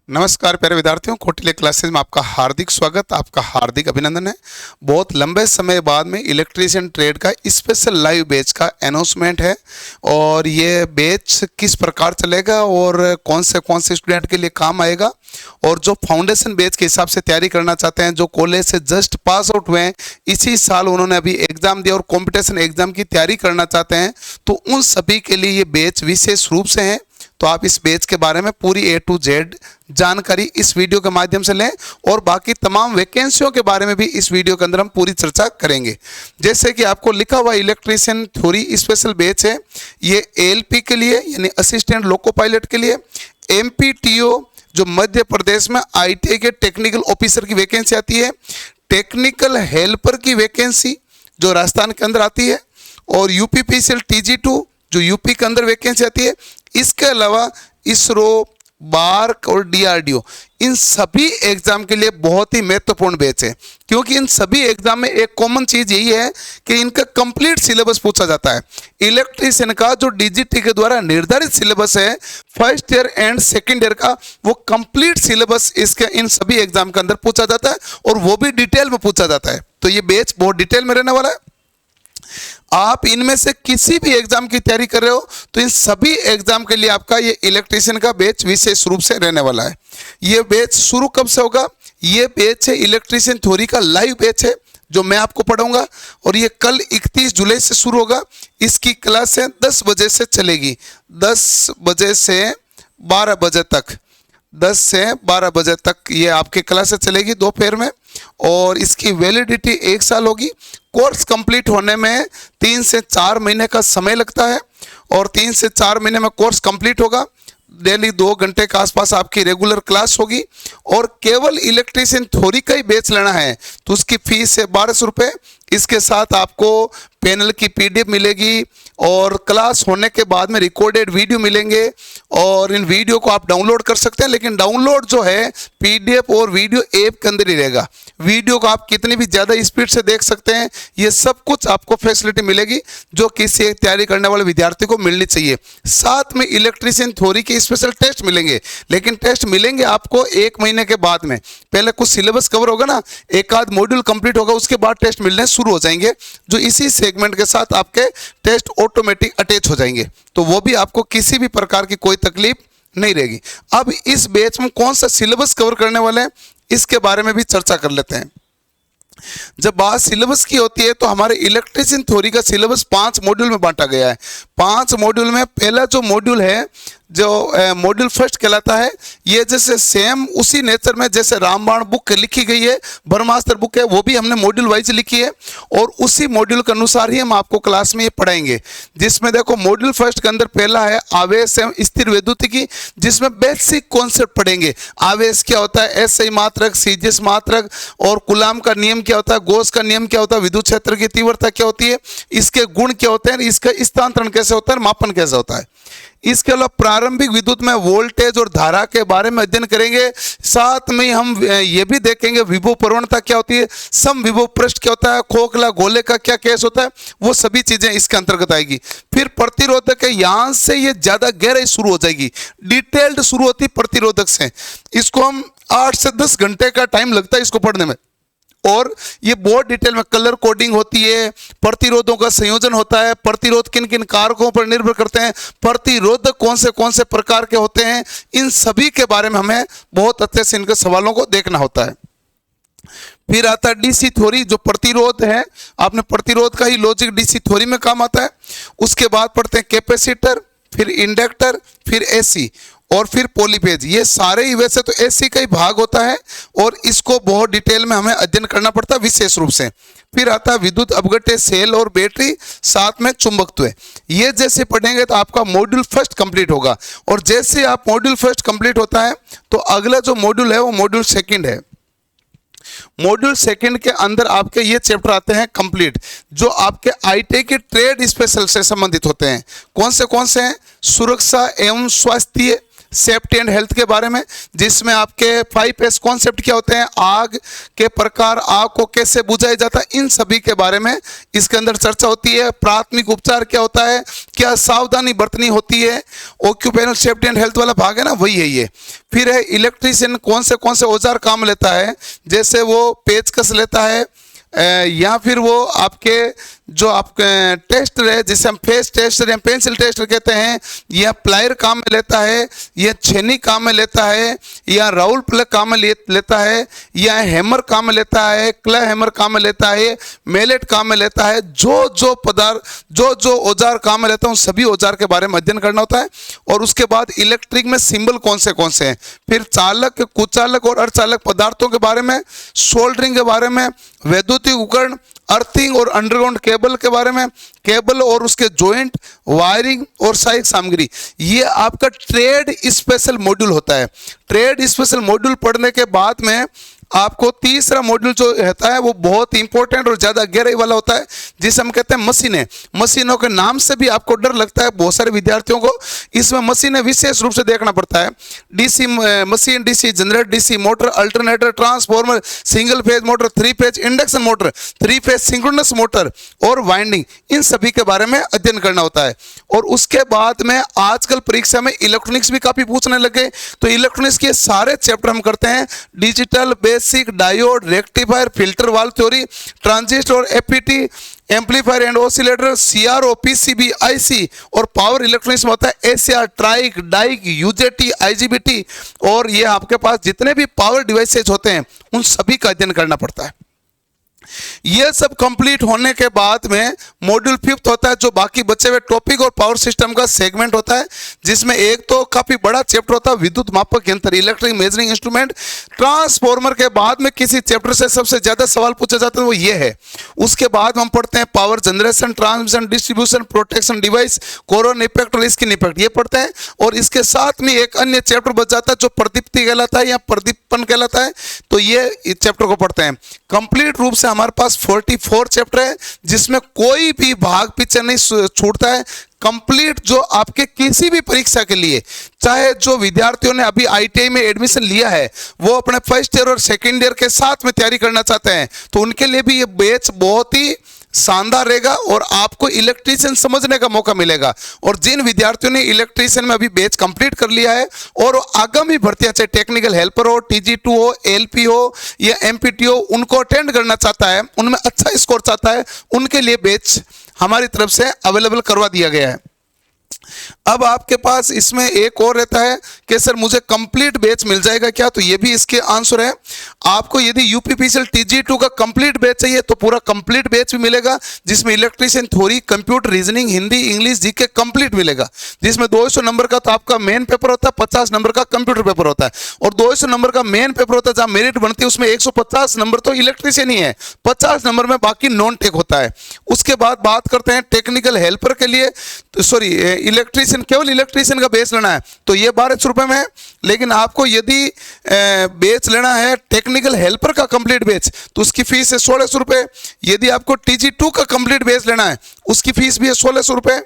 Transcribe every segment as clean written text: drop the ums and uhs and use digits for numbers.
नमस्कार प्यारे विद्यार्थियों, कौटिल्य क्लासेस में आपका हार्दिक स्वागत, आपका हार्दिक अभिनंदन है। बहुत लंबे समय बाद में इलेक्ट्रीशियन ट्रेड का स्पेशल लाइव बैच का अनाउंसमेंट है और ये बैच किस प्रकार चलेगा और कौन से स्टूडेंट के लिए काम आएगा और जो फाउंडेशन बैच के हिसाब से तैयारी करना चाहते हैं, जो कॉलेज से जस्ट पास आउट हुए हैं, इसी साल उन्होंने अभी एग्जाम दिया और कॉम्पिटिशन एग्जाम की तैयारी करना चाहते हैं, तो उन सभी के लिए ये बैच विशेष रूप से है। तो आप इस बैच के बारे में पूरी A to Z जानकारी इस वीडियो के माध्यम से लें और बाकी तमाम वैकेंसियों के बारे में भी इस वीडियो के अंदर हम पूरी चर्चा करेंगे। जैसे कि आपको लिखा हुआ इलेक्ट्रीशियन थ्योरी स्पेशल बैच है, ये ALP के लिए यानी असिस्टेंट लोको पायलट के लिए, MPTO जो मध्य प्रदेश में ITI के टेक्निकल ऑफिसर की वैकेंसी आती है, टेक्निकल हेल्पर की वैकेंसी जो राजस्थान के अंदर आती है, और UPPCL TG2 जो यूपी के अंदर वैकेंसी आती है। इसके अलावा इसरो, बार्क और DRDO इन सभी एग्जाम के लिए बहुत ही महत्वपूर्ण बैच है, क्योंकि इन सभी एग्जाम में एक कॉमन चीज यही है कि इनका कंप्लीट सिलेबस पूछा जाता है। इलेक्ट्रीशियन का जो DGT के द्वारा निर्धारित सिलेबस है first year and second year का, वो कंप्लीट सिलेबस इसके इन सभी एग्जाम के अंदर पूछा जाता है और वो भी डिटेल में पूछा जाता है। तो ये बैच बहुत डिटेल में रहने वाला है। आप इनमें से किसी भी एग्जाम की तैयारी कर रहे हो तो इन सभी एग्जाम के लिए आपका ये इलेक्ट्रीशियन का बैच विशेष रूप से रहने वाला है। ये बैच शुरू कब से होगा? ये बैच है इलेक्ट्रीशियन थ्योरी का लाइव बैच है जो मैं आपको पढ़ाऊंगा और ये कल 31 जुलाई से शुरू होगा। इसकी क्लास है 10 बजे से चलेगी, 10 बजे से 12 बजे तक, 10 से 12 बजे तक ये आपकी क्लास चलेगी दोपहर में, और इसकी वैलिडिटी 1 साल होगी। कोर्स कंप्लीट होने में 3 से 4 महीने का समय लगता है और 3 से 4 महीने में कोर्स कंप्लीट होगा। डेली 2 घंटे के आसपास आपकी रेगुलर क्लास होगी और केवल इलेक्ट्रीशियन थ्योरी का ही बैच लेना है तो उसकी फीस है 1200 रुपये। इसके साथ आपको पैनल की PDF मिलेगी और क्लास होने के बाद में रिकॉर्डेड वीडियो मिलेंगे और इन वीडियो को आप डाउनलोड कर सकते हैं, लेकिन डाउनलोड जो है PDF और वीडियो ऐप के अंदर ही रहेगा। वीडियो को आप कितनी भी ज़्यादा स्पीड से देख सकते हैं, ये सब कुछ आपको फैसिलिटी मिलेगी जो किसी एक तैयारी करने वाले विद्यार्थी को मिलनी चाहिए। साथ में इलेक्ट्रीशियन थ्योरी के स्पेशल टेस्ट मिलेंगे, लेकिन टेस्ट मिलेंगे आपको 1 महीने के बाद में। पहले कुछ सिलेबस कवर होगा ना, एक आध मॉड्यूल कंप्लीट होगा, उसके बाद टेस्ट मिलने शुरू हो जाएंगे, जो इसी सेगमेंट के साथ आपके टेस्ट ऑटोमेटिक अटैच हो जाएंगे, तो वो भी आपको किसी भी प्रकार की कोई तकलीफ नहीं रहेगी। अब इस बैच में कौन सा सिलेबस कवर करने वाले हैं इसके बारे में भी चर्चा कर लेते हैं। जब बात सिलेबस की होती है तो हमारे इलेक्ट्रीशियन थ्योरी का सिलेबस 5 मॉड्यूल में बांटा गया है। 5 मॉड्यूल में पहला जो मॉड्यूल है, जो मॉड्यूल फर्स्ट कहलाता है, ये जैसे सेम उसी नेचर में जैसे रामबाण बुक लिखी गई है, ब्रह्मास्त्र बुक है, वो भी हमने मॉड्यूल वाइज लिखी है और उसी मॉड्यूल के अनुसार ही हम आपको क्लास में ये पढ़ाएंगे। जिसमें देखो मॉड्यूल फर्स्ट के अंदर पहला है आवेश एवं स्थिर विद्युतिकी, जिसमें बेसिक कॉन्सेप्ट पढ़ेंगे। आवेश क्या होता है, SI मात्रक, CGS मात्रक, और कूलाम का नियम क्या होता है, गॉस का नियम क्या होता है, विद्युत क्षेत्र की तीव्रता क्या होती है, इसके गुण क्या होते हैं, इसका स्थानांतरण कैसे होता है, मापन कैसे होता है। इसके अलावा प्रारंभिक विद्युत में वोल्टेज और धारा के बारे में अध्ययन करेंगे। साथ में हम ये भी देखेंगे विभव प्रवणता क्या होती है, सम विभव पृष्ठ क्या होता है, खोखला गोले का क्या केस होता है, वो सभी चीजें इसके अंतर्गत आएगी। फिर प्रतिरोधक है, यहां से ये ज्यादा गहराई शुरू हो जाएगी, डिटेल्ड शुरू होती प्रतिरोधक से। इसको हम 8 से 10 घंटे का टाइम लगता है इसको पढ़ने में, और ये बहुत डिटेल में कलर कोडिंग होती है, प्रतिरोधों का संयोजन होता है, प्रतिरोध किन किन कारकों पर निर्भर करते हैं, प्रतिरोधक कौन से प्रकार के होते हैं, इन सभी के बारे में हमें बहुत अच्छे से इनके सवालों को देखना होता है। फिर आता है DC थ्योरी, जो प्रतिरोध है, आपने प्रतिरोध का ही लॉजिक DC थ्योरी में काम आता है। उसके बाद पढ़ते हैं कैपेसिटर, फिर इंडक्टर, फिर AC और फिर पॉलीफेज। ये सारे ही वैसे तो AC का ही भाग होता है और इसको बहुत डिटेल में हमें अध्ययन करना पड़ता है विशेष रूप से। फिर आता है विद्युत अपघट्य, सेल और बैटरी, साथ में चुंबकत्व। ये जैसे पढ़ेंगे तो आपका मॉड्यूल फर्स्ट कंप्लीट होगा, और जैसे आप मॉड्यूल फर्स्ट कंप्लीट होता है तो अगला जो मॉड्यूल है वो मॉड्यूल सेकंड है। मॉड्यूल सेकंड के अंदर आपके ये चैप्टर आते हैं कंप्लीट, जो आपके ITI के ट्रेड स्पेशल से संबंधित होते हैं। कौन से हैं? सुरक्षा एवं स्वास्थ्य, सेफ्टी एंड हेल्थ के बारे में, जिसमें आपके 5S कॉन्सेप्ट क्या होते हैं, आग के प्रकार, आग को कैसे बुझाया जाता है, इन सभी के बारे में इसके अंदर चर्चा होती है। प्राथमिक उपचार क्या होता है, क्या सावधानी बरतनी होती है, ऑक्यूपेशनल सेफ्टी एंड हेल्थ वाला भाग है ना, वही है ये। फिर है इलेक्ट्रीशियन कौन से औजार काम लेता है, जैसे वो पेचकस लेता है, या फिर वो आपके जो आपके टेस्टर है, जिसे हम फेस टेस्टर या पेंसिल टेस्टर कहते हैं, या प्लायर काम में लेता है, या छेनी काम में लेता है, या राउल प्लग काम में लेता है, या हैमर काम में लेता है, क्ले हैमर काम में लेता है, मेलेट काम में लेता है। जो पदार्थ जो औजार काम में लेता है उन सभी औजार के बारे में अध्ययन करना होता है। और उसके बाद इलेक्ट्रिक में सिंबल कौन से हैं, फिर चालक, कुचालक और अर्धचालक पदार्थों के बारे में, सोल्डरिंग के बारे में, वैद्युतिक उपकरण, अर्थिंग और अंडरग्राउंड केबल के बारे में, केबल और उसके जॉइंट, वायरिंग और सहायक सामग्री। ये आपका ट्रेड स्पेशल मॉड्यूल होता है। ट्रेड स्पेशल मॉड्यूल पढ़ने के बाद में आपको तीसरा मॉड्यूल जो रहता है वो बहुत इंपॉर्टेंट और ज्यादा गहराई वाला होता है, जिसे हम कहते हैं मशीनें। मशीनों के नाम से भी आपको डर लगता है बहुत सारे विद्यार्थियों को। इसमें मशीनें विशेष रूप से देखना पड़ता है। DC machine, DC generator, DC motor, alternator, transformer, single phase motor, 3 phase induction motor, 3 phase synchronous motor और वाइंडिंग, इन सभी के बारे में अध्ययन करना होता है। और उसके बाद में आजकल परीक्षा में इलेक्ट्रॉनिक्स भी काफी पूछने लगे, तो इलेक्ट्रॉनिक्स के सारे चैप्टर हम करते हैं। Digital, basic, diode, rectifier, filter, valve theory, transistor और FET, amplifier and oscillator, CRO, PCB, IC और पावर इलेक्ट्रॉनिक्स में होता है SCR, triac, diac, UJT, IGBT. और ये आपके पास जितने भी पावर डिवाइसेज होते हैं उन सभी का अध्ययन करना पड़ता है। यह सब कंप्लीट होने के बाद में मॉड्यूल 5 होता है, जो बाकी बचे हुए टॉपिक और पावर सिस्टम का सेगमेंट होता है, जिसमें एक तो काफी बड़ा चैप्टर होता है विद्युत मापक यंत्र, इलेक्ट्रिक मेजरिंग इंस्ट्रूमेंट। ट्रांसफॉर्मर के बाद में किसी चैप्टर से सबसे ज्यादा सवाल पूछे जाते हैं वो ये है। उसके बाद हम पढ़ते हैं power generation, transmission, distribution, protection device, corona effect और स्किन इफेक्ट, ये पढ़ते हैं। और इसके साथ में एक अन्य चैप्टर बच जाता है जो प्रदीप्ति कहलाता है या प्रदीपन कहलाता है, तो ये इस चैप्टर को पढ़ते हैं। कंप्लीट रूप से हमारे पास 44 चैप्टर है, जिसमें कोई भी भाग पीछे नहीं छूटता है। कंप्लीट जो आपके किसी भी परीक्षा के लिए, चाहे जो विद्यार्थियों ने अभी आईटीआई में एडमिशन लिया है वो अपने फर्स्ट ईयर और सेकंड ईयर के साथ में तैयारी करना चाहते हैं, तो उनके लिए भी ये बैच बहुत ही शानदार रहेगा और आपको इलेक्ट्रीशियन समझने का मौका मिलेगा। और जिन विद्यार्थियों ने इलेक्ट्रीशियन में अभी बैच कंप्लीट कर लिया है और आगामी भर्तियां, चाहे टेक्निकल हेल्पर हो, टीजी2 हो, एलपी हो या एमपीटी हो, उनको अटेंड करना चाहता है, उनमें अच्छा स्कोर चाहता है, उनके लिए बैच हमारी तरफ से अवेलेबल करवा दिया गया है। अब आपके पास इसमें एक और रहता है कि सर मुझे कंप्लीट बैच मिल जाएगा क्या, तो ये भी इसके आंसर है। आपको यदि यूपीपीसीएल टीजी2 का कंप्लीट बैच चाहिए तो पूरा कंप्लीट बैच भी मिलेगा, जिसमें electrician theory, computer, reasoning, Hindi, English, GK complete मिलेगा, जिसमें 200 नंबर का तो आपका मेन पेपर होता है, 50 नंबर का कंप्यूटर पेपर होता है। और 200 नंबर का मेन पेपर होता है जहां मेरिट बनती है, उसमें 150 नंबर तो इलेक्ट्रीशियन ही है, 50 नंबर में बाकी नॉन टेक होता है। उसके बाद बात करते हैं टेक्निकल हेल्पर के लिए, सॉरी इलेक्ट्रीशियन, केवल इलेक्ट्रीशियन का बेच लेना है तो ये 1200 रुपए में है। लेकिन आपको यदि बेच लेना है टेक्निकल हेल्पर का कंप्लीट बेच तो उसकी फीस है 1600 रुपए। यदि आपको टीजी2 का कंप्लीट बेच लेना है उसकी फीस भी है 1600 रुपए।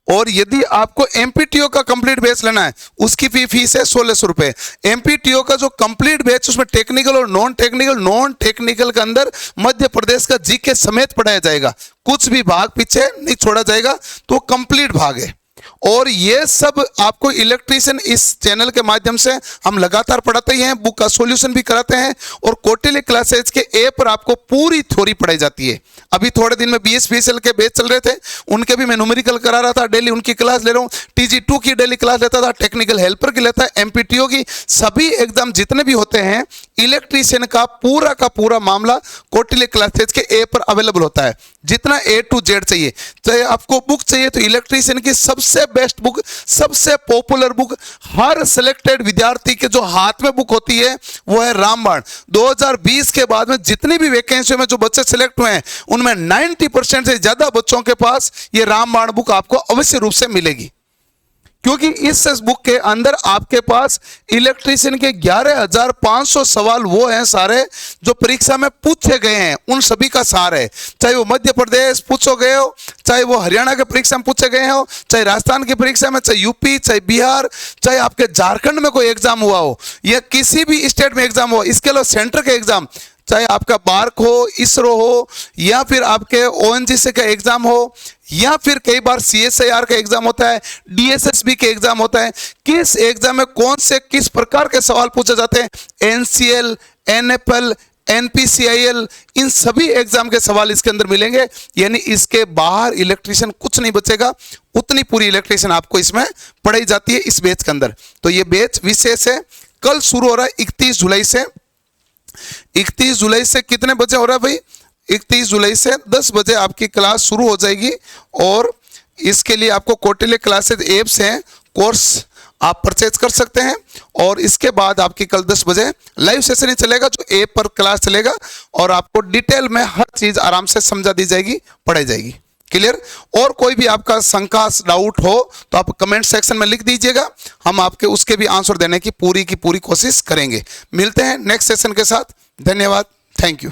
और यदि आपको एमपीटीओ का कंप्लीट बेच लेना है उसकी फीस है 1600 रुपए। एमपीटीओ का जो कंप्लीट बेच उसमें टेक्निकल और नॉन टेक्निकल के अंदर मध्य प्रदेश का जीके समेत पढ़ाया जाएगा, कुछ भी भाग पीछे नहीं छोड़ा जाएगा, तो कंप्लीट भाग है। और ये सब आपको इलेक्ट्रीशियन इस चैनल के माध्यम से हम लगातार पढ़ाते ही हैं, बुक का सॉल्यूशन भी कराते हैं और कौटिल्य क्लासेज के ऐप पर आपको पूरी थ्योरी पढ़ाई जाती है। अभी थोड़े दिन में बीएसपीसीएल के बैच चल रहे थे, उनके भी मैं न्यूमेरिकल करा रहा था, डेली उनकी क्लास ले रहा हूँ। टीजी2 की डेली क्लास लेता था, टेक्निकल हेल्पर की लेता है, एमपीटीओ की, सभी एग्जाम जितने भी होते हैं इलेक्ट्रीशियन का पूरा मामला कौटिल्य क्लासेज के ऐप पर अवेलेबल होता है। जितना A to Z चाहिए, चाहे आपको बुक चाहिए तो इलेक्ट्रीशियन की सबसे बेस्ट बुक, सबसे पॉपुलर बुक, हर सिलेक्टेड विद्यार्थी के जो हाथ में बुक होती है वो है रामबाण। 2020 के बाद में जितनी भी वैकेंसी में जो बच्चे सिलेक्ट हुए हैं उनमें 90% से ज्यादा बच्चों के पास ये रामबाण बुक आपको अवश्य रूप से मिलेगी, क्योंकि इस बुक के अंदर आपके पास इलेक्ट्रीशियन के 11,500 सवाल वो हैं सारे जो परीक्षा में पूछे गए हैं, उन सभी का सार है। चाहे वो मध्य प्रदेश पूछो गए हो, चाहे वो हरियाणा के परीक्षा में पूछे गए हो, चाहे राजस्थान की परीक्षा में, चाहे यूपी, चाहे बिहार, चाहे आपके झारखंड में कोई एग्जाम हुआ हो या किसी भी स्टेट में एग्जाम हो, इसके अलावा सेंटर के एग्जाम, चाहे आपका बार्क हो, इसरो हो, या फिर आपके ओएनजीसी का एग्जाम हो, या फिर कई बार सीएसआईआर का एग्जाम होता है, डीएसएसबी के एग्जाम होता है, किस एग्जाम में कौन से किस प्रकार के सवाल पूछे जाते हैं, एनसीएल, एनएफएल, एनपीसीआईएल, इन सभी एग्जाम के सवाल इसके अंदर मिलेंगे। यानी इसके बाहर इलेक्ट्रीशियन कुछ नहीं बचेगा, उतनी पूरी इलेक्ट्रीशियन आपको इसमें पढ़ाई जाती है इस बैच के अंदर। तो ये बैच विशेष है, कल शुरू हो रहा है 31 जुलाई से। 31 जुलाई से कितने बजे हो रहा है भाई? 31 जुलाई से 10 बजे आपकी क्लास शुरू हो जाएगी। और इसके लिए आपको कौटिल्य क्लासेज ऐप्स हैं, कोर्स आप परचेज कर सकते हैं। और इसके बाद आपकी कल 10 बजे लाइव सेशन ही चलेगा, जो ऐप पर क्लास चलेगा और आपको डिटेल में हर चीज आराम से समझा दी जाएगी, पढ़ाई जाएगी। क्लियर? और कोई भी आपका शंका डाउट हो तो आप कमेंट सेक्शन में लिख दीजिएगा, हम आपके उसके भी आंसर देने की पूरी कोशिश करेंगे। मिलते हैं नेक्स्ट सेशन के साथ। धन्यवाद, थैंक यू।